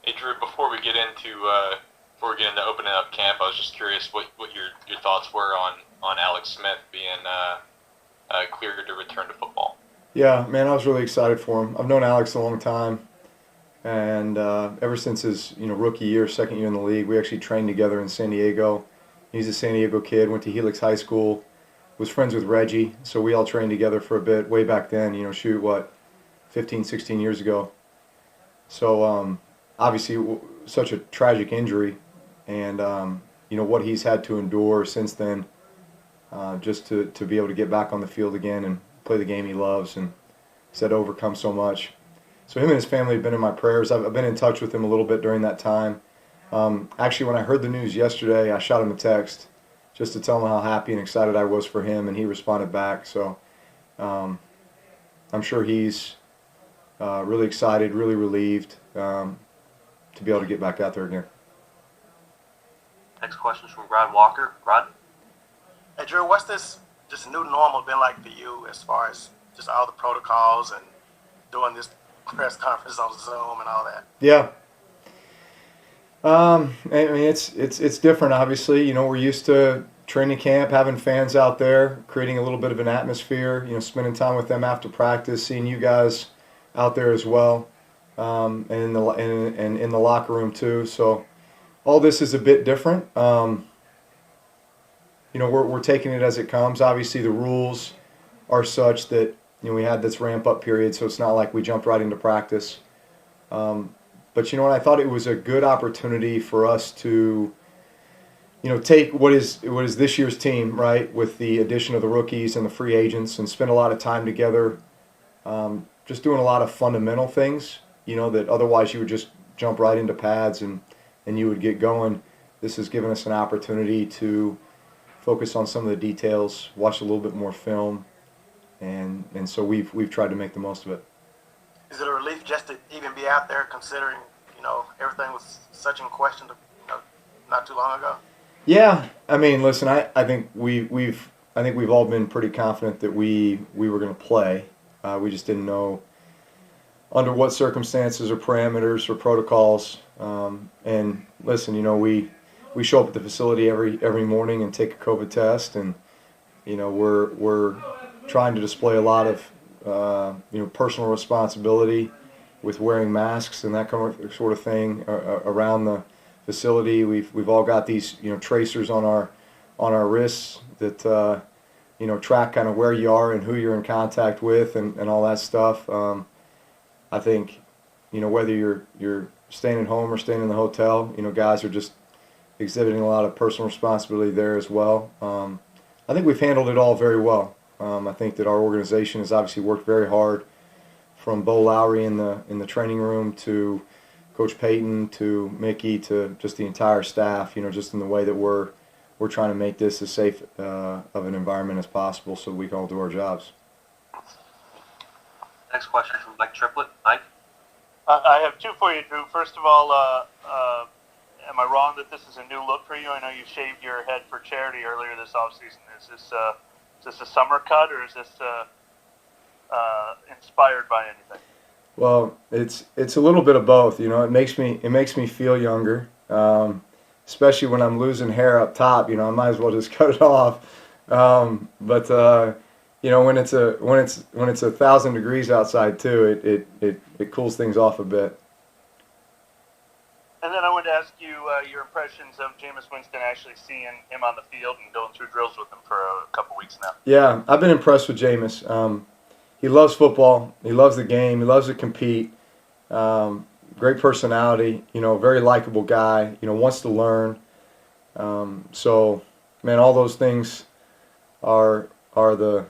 Hey Drew, before we get into opening up camp, I was just curious what your thoughts were on Alex Smith being cleared to return to football. Yeah, man, I was really excited for him. I've known Alex a long time, and ever since his rookie year, second year in the league, we actually trained together in San Diego. He's a San Diego kid, went to Helix High School, was friends with Reggie, so we all trained together for a bit way back then. Shoot, what, 15, 16 years ago. So obviously, such a tragic injury, and what he's had to endure since then, just to be able to get back on the field again and play the game he loves, and he's had to overcome so much. So him and his family have been in my prayers. I've been in touch with him a little bit during that time. Actually, when I heard the news yesterday, I shot him a text just to tell him how happy and excited I was for him, and he responded back. So I'm sure he's really excited, really relieved to be able to get back out there again. Next question is from Rod Walker. Rod? Hey, Drew, what's this new normal been like for you as far as just all the protocols and doing this press conference on Zoom and all that? Yeah. I mean, it's different, obviously. We're used to training camp, having fans out there, creating a little bit of an atmosphere, spending time with them after practice, seeing you guys out there as well, and in the locker room too. So all this is a bit different. We're taking it as it comes. Obviously, the rules are such that we had this ramp up period, so it's not like we jumped right into practice. But you know what? I thought it was a good opportunity for us to, take what is this year's team, right, with the addition of the rookies and the free agents, and spend a lot of time together, just doing a lot of fundamental things, that otherwise you would just jump right into pads and you would get going. This has given us an opportunity to focus on some of the details, watch a little bit more film, and so we've tried to make the most of it. Is it a relief just to even be out there, considering everything was such in question not too long ago? Yeah, I mean, listen, I think we've all been pretty confident that we were going to play. We just didn't know under what circumstances or parameters or protocols. And listen, we show up at the facility every morning and take a COVID test, and we're trying to display a lot of personal responsibility with wearing masks and that kind of sort of thing around the facility. We've all got these tracers on our wrists that track kind of where you are and who you're in contact with and all that stuff. I think whether you're staying at home or staying in the hotel, guys are just exhibiting a lot of personal responsibility there as well. I think we've handled it all very well. I think that our organization has obviously worked very hard, from Bo Lowry in the training room to Coach Payton to Mickey to just the entire staff. Just in the way that we're trying to make this as safe of an environment as possible, so we can all do our jobs. Next question from Mike Triplett. Mike? I have two for you, Drew. First of all, am I wrong that this is a new look for you? I know you shaved your head for charity earlier this offseason. Is this a summer cut, or is this inspired by anything? Well, it's a little bit of both. It makes me feel younger, especially when I'm losing hair up top. I might as well just cut it off. But when it's 1,000 degrees outside too, it cools things off a bit. And then I wanted to ask you your impressions of Jameis Winston, actually seeing him on the field and going through drills with him for a couple weeks now. Yeah, I've been impressed with Jameis. He loves football. He loves the game. He loves to compete. Great personality. Very likable guy. Wants to learn. So, man, all those things are the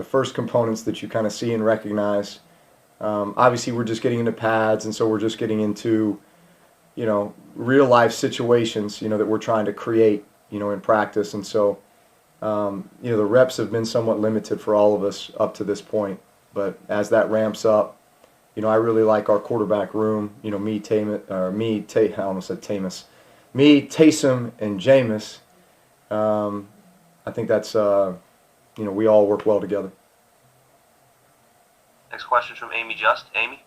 first components that you kind of see and recognize. Obviously, we're just getting into pads, and so we're just getting into, real life situations, that we're trying to create, in practice. And so, the reps have been somewhat limited for all of us up to this point. But as that ramps up, I really like our quarterback room. Me, Taysom, and Jameis. I think that's, we all work well together. Next question is from Amy Just. Amy?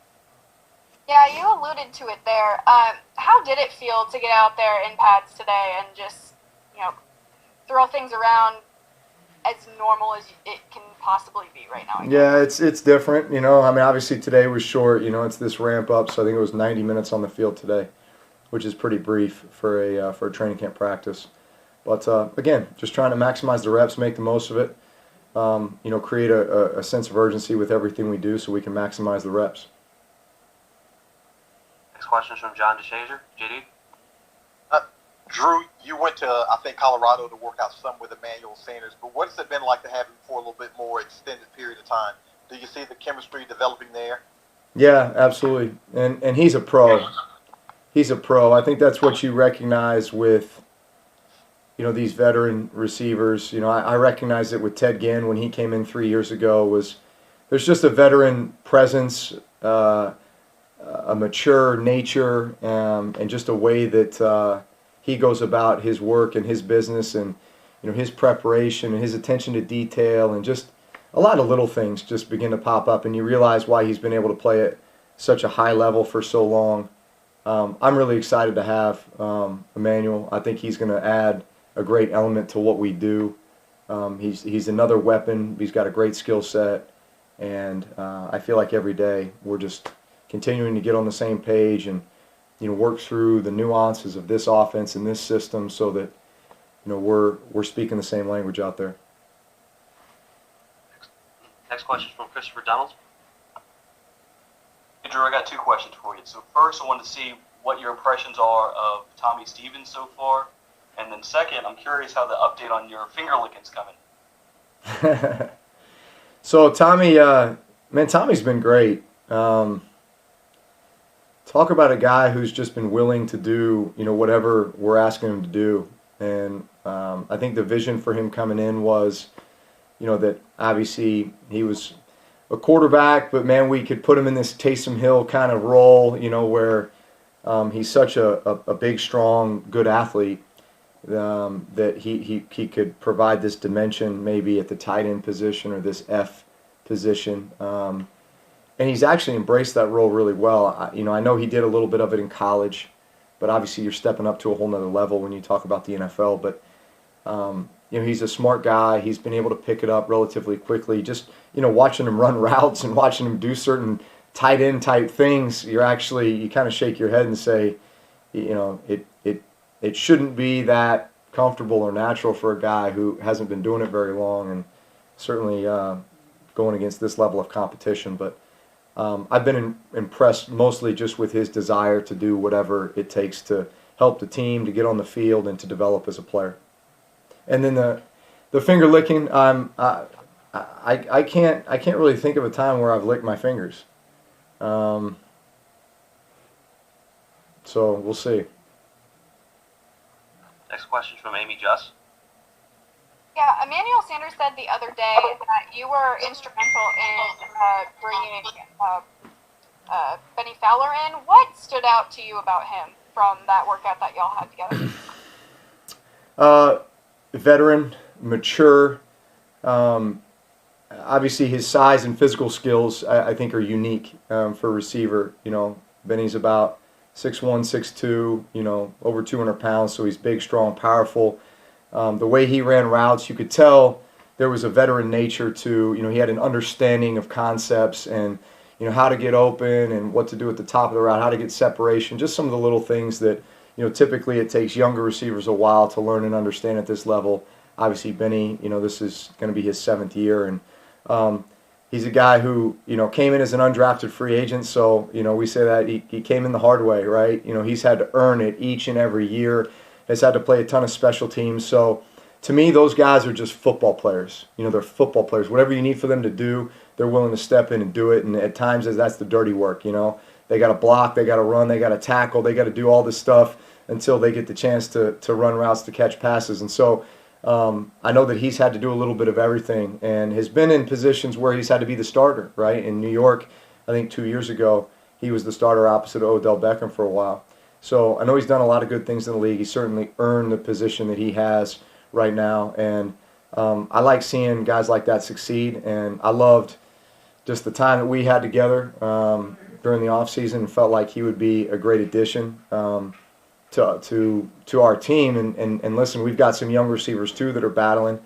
Yeah, you alluded to it there. How did it feel to get out there in pads today and just, throw things around as normal as it can possibly be right now? Yeah, it's different. Obviously today was short. It's this ramp up, so I think it was 90 minutes on the field today, which is pretty brief for a training camp practice. But again, just trying to maximize the reps, make the most of it. Create a sense of urgency with everything we do, so we can maximize the reps. Next question is from John DeShazer. JD? Drew, you went to, I think, Colorado to work out some with Emmanuel Sanders, but what has it been like to have him for a little bit more extended period of time? Do you see the chemistry developing there? Yeah, absolutely. And he's a pro. He's a pro. I think that's what you recognize with, these veteran receivers. I recognized it with Ted Ginn when he came in 3 years ago. There's just a veteran presence, a mature nature, and just a way that he goes about his work and his business, and his preparation and his attention to detail, and just a lot of little things just begin to pop up, and you realize why he's been able to play at such a high level for so long. I'm really excited to have Emmanuel. I think he's going to add a great element to what we do. He's another weapon. He's got a great skill set, and I feel like every day we're just continuing to get on the same page and work through the nuances of this offense and this system, so that we're speaking the same language out there. Next question is from Christopher Donald. Hey, Drew, I got two questions for you. So first, I wanted to see what your impressions are of Tommy Stevens so far, and then second, I'm curious how the update on your finger licking's coming. So Tommy, Tommy's been great. Talk about a guy who's just been willing to do, whatever we're asking him to do. And I think the vision for him coming in was, that obviously he was a quarterback, but man, we could put him in this Taysom Hill kind of role, where he's such a big, strong, good athlete, that he could provide this dimension maybe at the tight end position or this F position. And he's actually embraced that role really well. I know he did a little bit of it in college, but obviously you're stepping up to a whole nother level when you talk about the NFL. But, he's a smart guy. He's been able to pick it up relatively quickly. Just, watching him run routes and watching him do certain tight end type things, you kind of shake your head and say, it shouldn't be that comfortable or natural for a guy who hasn't been doing it very long, and certainly going against this level of competition. But I've been impressed mostly just with his desire to do whatever it takes to help the team, to get on the field, and to develop as a player. And then the finger licking, I can't really think of a time where I've licked my fingers. So we'll see. Next question is from Amy Juss. Yeah, Emmanuel Sanders said the other day that you were instrumental in bringing Benny Fowler in. What stood out to you about him from that workout that y'all had together? Veteran, mature. Obviously, his size and physical skills, I think, are unique for a receiver. Benny's about 6'1", 6'2", over 200 pounds, so he's big, strong, powerful. The way he ran routes, you could tell there was a veteran nature to, he had an understanding of concepts and, how to get open and what to do at the top of the route, how to get separation, just some of the little things that, typically it takes younger receivers a while to learn and understand at this level. Obviously, Benny, this is going to be his 7th year, and he's a guy who, came in as an undrafted free agent, so, we say that he came in the hard way, right? He's had to earn it each and every year, has had to play a ton of special teams. So to me, those guys are just football players. They're football players. Whatever you need for them to do, they're willing to step in and do it. And at times, that's the dirty work. They got to block, they got to run, they got to tackle, they got to do all this stuff until they get the chance to run routes, to catch passes. And so I know that he's had to do a little bit of everything and has been in positions where he's had to be the starter, right? In New York, I think 2 years ago, he was the starter opposite of Odell Beckham for a while. So I know he's done a lot of good things in the league. He's certainly earned the position that he has right now. And I like seeing guys like that succeed. And I loved just the time that we had together, during the offseason and felt like he would be a great addition to our team. And listen, we've got some young receivers too that are battling.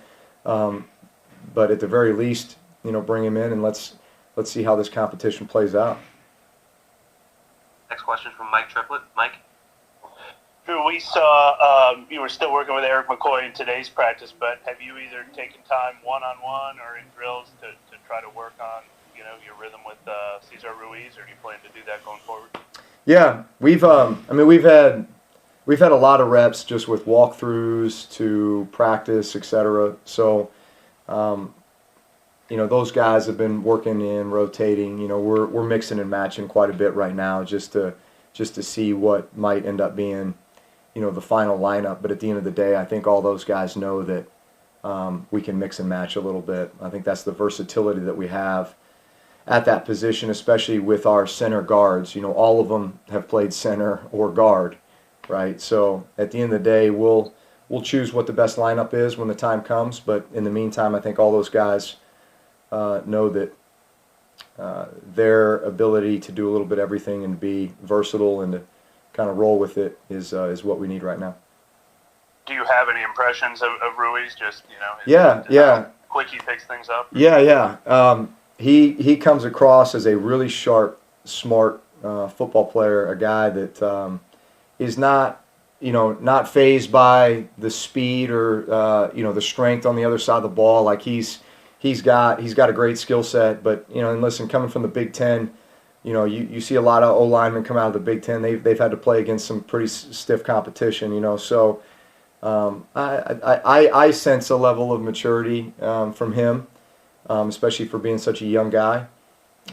But at the very least, bring him in and let's see how this competition plays out. Next question from Mike Triplett. Mike? Drew, we saw you were still working with Eric McCoy in today's practice, but have you either taken time one-on-one or in drills to try to work on your rhythm with Cesar Ruiz, or do you plan to do that going forward? Yeah, we've had a lot of reps just with walkthroughs to practice, etc. So, those guys have been working in, rotating. We're mixing and matching quite a bit right now just to see what might end up being, the final lineup. But at the end of the day, I think all those guys know that we can mix and match a little bit. I think that's the versatility that we have at that position, especially with our center guards. All of them have played center or guard, right? So at the end of the day, we'll choose what the best lineup is when the time comes. But in the meantime, I think all those guys know that their ability to do a little bit of everything and be versatile and to kind of roll with it is what we need right now. Do you have any impressions of Ruiz? Just Yeah. how quick he picks things up. Yeah. He comes across as a really sharp, smart football player, a guy that is not fazed by the speed or the strength on the other side of the ball. Like he's got a great skill set, but and listen, coming from the Big Ten, you see a lot of O linemen come out of the Big Ten. They've had to play against some pretty stiff competition. So I sense a level of maturity from him. Especially for being such a young guy.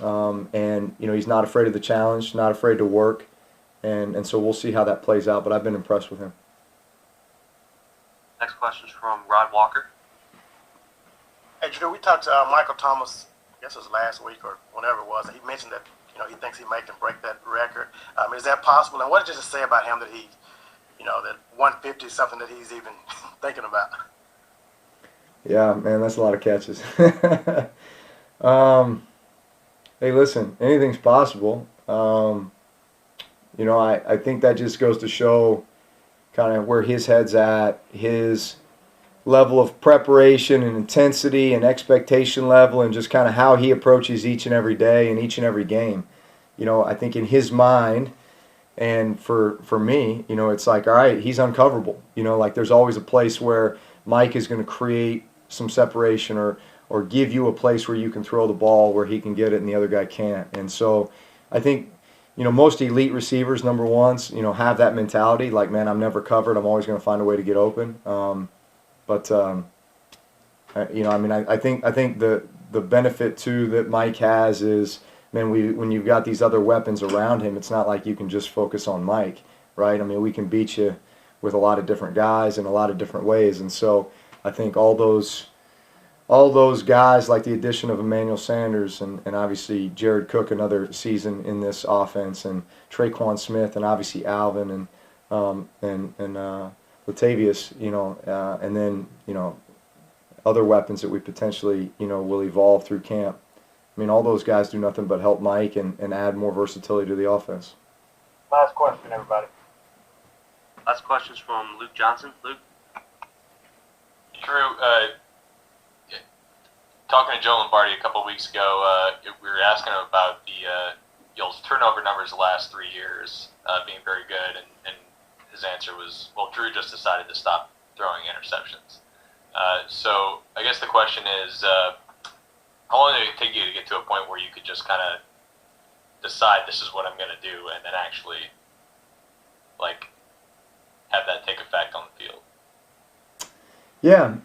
And he's not afraid of the challenge, not afraid to work. And so we'll see how that plays out, but I've been impressed with him. Next question is from Rod Walker. Hey, Drew, we talked to Michael Thomas, I guess it was last week or whenever it was, and he mentioned that, he thinks he may can break that record. Is that possible? And what did you just say about him that he, that 150 is something that he's even thinking about? Yeah, man, that's a lot of catches. Hey, listen, anything's possible. I think that just goes to show kind of where his head's at, his level of preparation and intensity and expectation level, and just kind of how he approaches each and every day and each and every game. I think in his mind, and for me, it's like, all right, he's uncoverable. Like there's always a place where Mike is going to create some separation or give you a place where you can throw the ball where he can get it and the other guy can't. And so I think, most elite receivers, number ones, have that mentality like, man, I'm never covered. I'm always going to find a way to get open. I think the benefit too that Mike has is, man, when you've got these other weapons around him, it's not like you can just focus on Mike, right? I mean, we can beat you with a lot of different guys in a lot of different ways. And so I think all those guys, like the addition of Emmanuel Sanders and obviously Jared Cook, another season in this offense, and Traquan Smith, and obviously Alvin and Latavius, and then other weapons that we potentially will evolve through camp. I mean, all those guys do nothing but help Mike and add more versatility to the offense. Last question, everybody. Last question is from Luke Johnson. Luke? Drew, talking to Joe Lombardi a couple of weeks ago, we were asking him about y'all's turnover numbers the last 3 years being very good, and his answer was, well, Drew just decided to stop throwing interceptions. So I guess the question is, how long did it take you to get to a point where you could just kind of decide this is what I'm going to do and then actually have that take effect on the field? Yeah,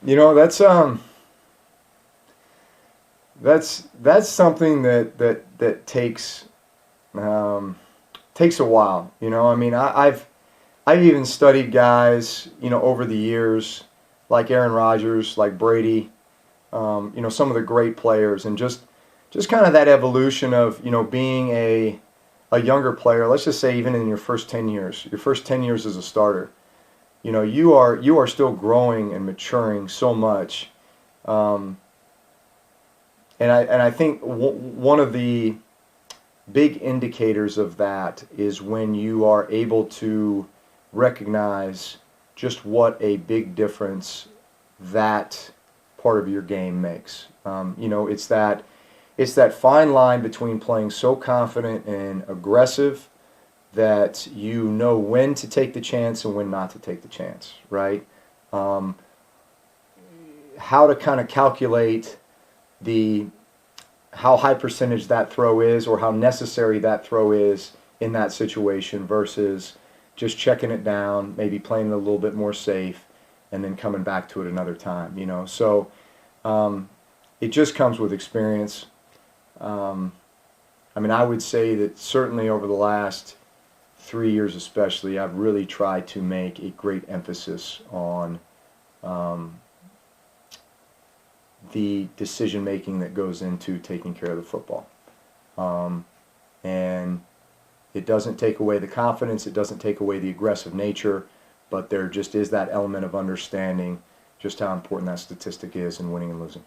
that's something that takes a while. I mean, I've even studied guys, over the years, like Aaron Rodgers, like Brady, some of the great players, and just kind of that evolution of being a younger player. Let's just say even in your first 10 years as a starter, you are still growing and maturing so much. And I think one of the big indicators of that is when you are able to recognize just what a big difference that part of your game makes. It's that fine line between playing so confident and aggressive that you know when to take the chance and when not to take the chance, right? How to kind of calculate how high percentage that throw is or how necessary that throw is in that situation versus just checking it down, maybe playing it a little bit more safe, and then coming back to it another time, So it just comes with experience. I would say that certainly over the last 3 years especially, I've really tried to make a great emphasis on the decision making that goes into taking care of the football. And it doesn't take away the confidence, it doesn't take away the aggressive nature, but there just is that element of understanding just how important that statistic is in winning and losing.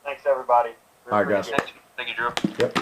Thanks, everybody. All right, guys. Thank you, Drew. Yep.